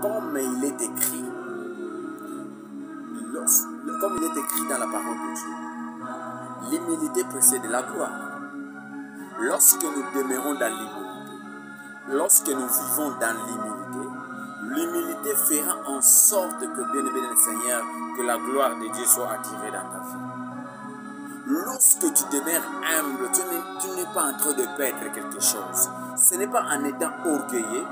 comme il est écrit, comme il est écrit dans la parole de Dieu, l'humilité précède la gloire. Lorsque nous demeurons dans l'humilité, lorsque nous vivons dans l'humilité, l'humilité fera en sorte que, bien aimé le Seigneur, que la gloire de Dieu soit attirée dans ta vie. Lorsque tu demeures humble, tu n'es pas en train de perdre quelque chose. Ce n'est pas en étant orgueilleux.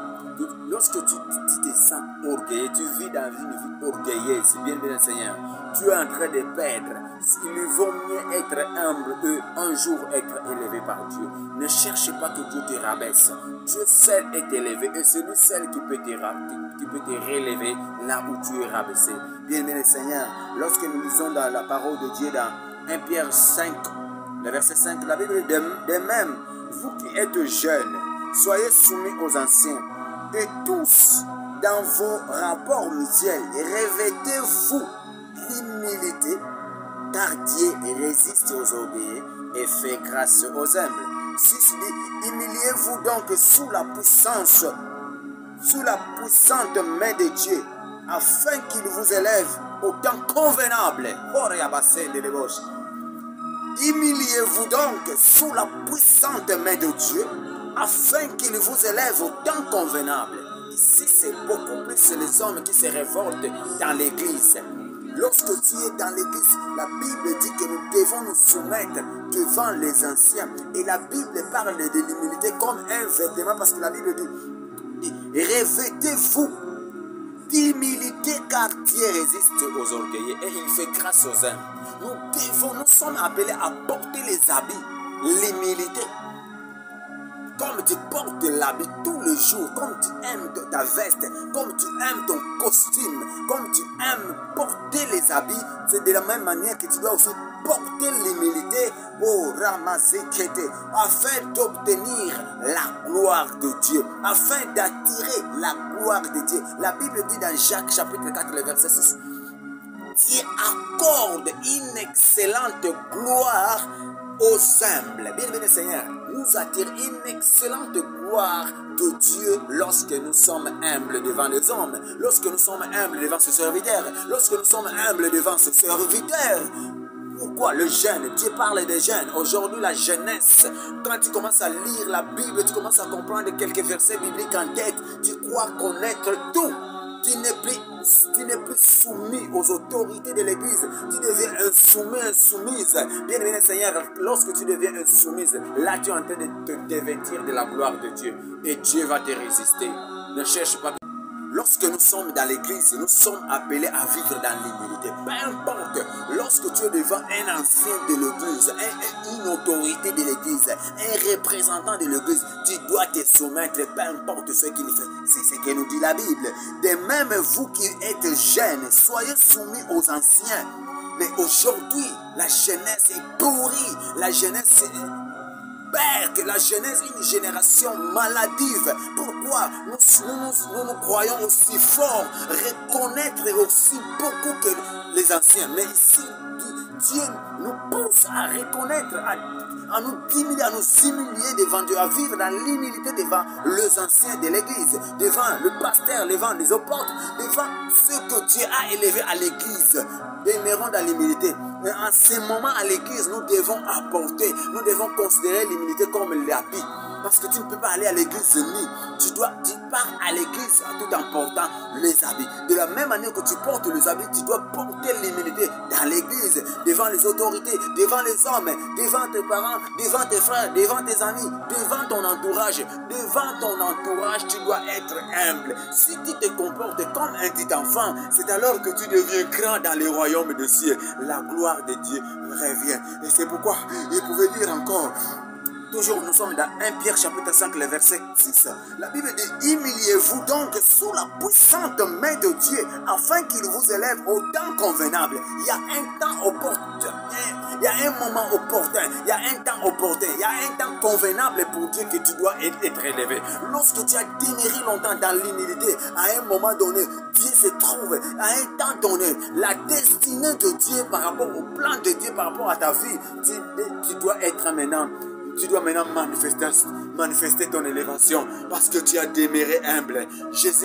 Lorsque tu te sens orgueilleux, tu vis dans une vie orgueilleuse, bien aimé le Seigneur, tu es en train de perdre. Il vaut mieux être humble et un jour être élevé par Dieu. Ne cherche pas que Dieu te rabaisse. Dieu seul est élevé et c'est lui seul qui peut te relever là où tu es rabaissé. Bien aimé le Seigneur, lorsque nous lisons dans la parole de Dieu dans 1 Pierre 5, le verset 5, la Bible dit de même, vous qui êtes jeunes, soyez soumis aux anciens. Et tous, dans vos rapports mutuels, revêtez-vous l'humilité, car Dieu résiste aux orgueilleux et fait grâce aux humbles. 6 dit, humiliez-vous donc sous la puissante main de Dieu, afin qu'il vous élève au temps convenable. Humiliez-vous donc sous la puissante main de Dieu, afin qu'il vous élève au temps convenable. Ici, c'est beaucoup plus les hommes qui se révoltent dans l'église. Lorsque tu es dans l'église, la Bible dit que nous devons nous soumettre devant les anciens. Et la Bible parle de l'humilité comme un vêtement, parce que la Bible dit, revêtez-vous d'humilité, car Dieu résiste aux orgueilleux et il fait grâce aux humbles. Nous sommes appelés à porter les habits, l'humilité. Comme tu portes l'habit tous les jours, comme tu aimes ta veste, comme tu aimes ton costume, comme tu aimes porter les habits, c'est de la même manière que tu dois aussi porter l'humilité au Ramazekete, afin d'obtenir la gloire de Dieu, afin d'attirer la gloire de Dieu. La Bible dit dans Jacques chapitre 4, le verset 6, Dieu accorde une excellente gloire aux humbles. Bien aimé Seigneur, nous attire une excellente gloire de Dieu lorsque nous sommes humbles devant les hommes, lorsque nous sommes humbles devant ses serviteurs, lorsque nous sommes humbles devant ses serviteurs. Pourquoi le jeune? Dieu parle des jeunes. Aujourd'hui, la jeunesse, quand tu commences à lire la Bible, tu commences à comprendre quelques versets bibliques en tête, tu crois connaître tout. Tu n'es plus soumis aux autorités de l'église. Tu deviens insoumise. Bien aimé Seigneur, lorsque tu deviens insoumise, là tu es en train de te dévêtir de la gloire de Dieu. Et Dieu va te résister. Ne cherche pas. Lorsque nous sommes dans l'église, nous sommes appelés à vivre dans l'humilité. Peu importe, lorsque tu es devant un ancien de l'église, une autorité de l'église, un représentant de l'église, tu dois te soumettre, peu importe ce qu'il fait. C'est ce que nous dit la Bible. De même, vous qui êtes jeunes, soyez soumis aux anciens. Mais aujourd'hui, la jeunesse est pourrie. La jeunesse est perte, la jeunesse, une génération maladive. Pourquoi nous croyons aussi fort, reconnaître aussi beaucoup que les anciens. Mais ici, Dieu nous pousse à reconnaître, à nous diminuer, à nous humilier devant Dieu, à vivre dans l'humilité devant les anciens de l'église, devant le pasteur, devant les apôtres, devant ceux que Dieu a élevés à l'église. Demeurons dans l'humilité. Mais en ce moment à l'église, nous devons apporter, nous devons considérer l'humilité comme l'habit. Parce que tu ne peux pas aller à l'église nu. Tu pars à l'église tout en portant les habits. De la même manière que tu portes les habits, tu dois porter l'humilité dans l'église, devant les autorités, devant les hommes, devant tes parents, devant tes frères, devant tes amis, devant ton entourage. Devant ton entourage, tu dois être humble. Si tu te comportes comme un petit enfant, c'est alors que tu deviens grand dans le royaume des cieux. La gloire de Dieu revient. Et c'est pourquoi il pouvait dire encore, toujours nous sommes dans 1 Pierre chapitre 5, le verset 6. La Bible dit, humiliez-vous donc sous la puissante main de Dieu, afin qu'il vous élève au temps convenable. Il y a un temps opportun, il y a un moment opportun, il y a un temps opportun, il y a un temps convenable pour Dieu que tu dois être élevé. Lorsque tu as demeuré longtemps dans l'humilité, à un moment donné, Dieu se trouve, à un temps donné, la destinée de Dieu par rapport au plan de Dieu, par rapport à ta vie, tu dois être maintenant. Tu dois maintenant manifester ton élévation parce que tu as demeuré humble. Jésus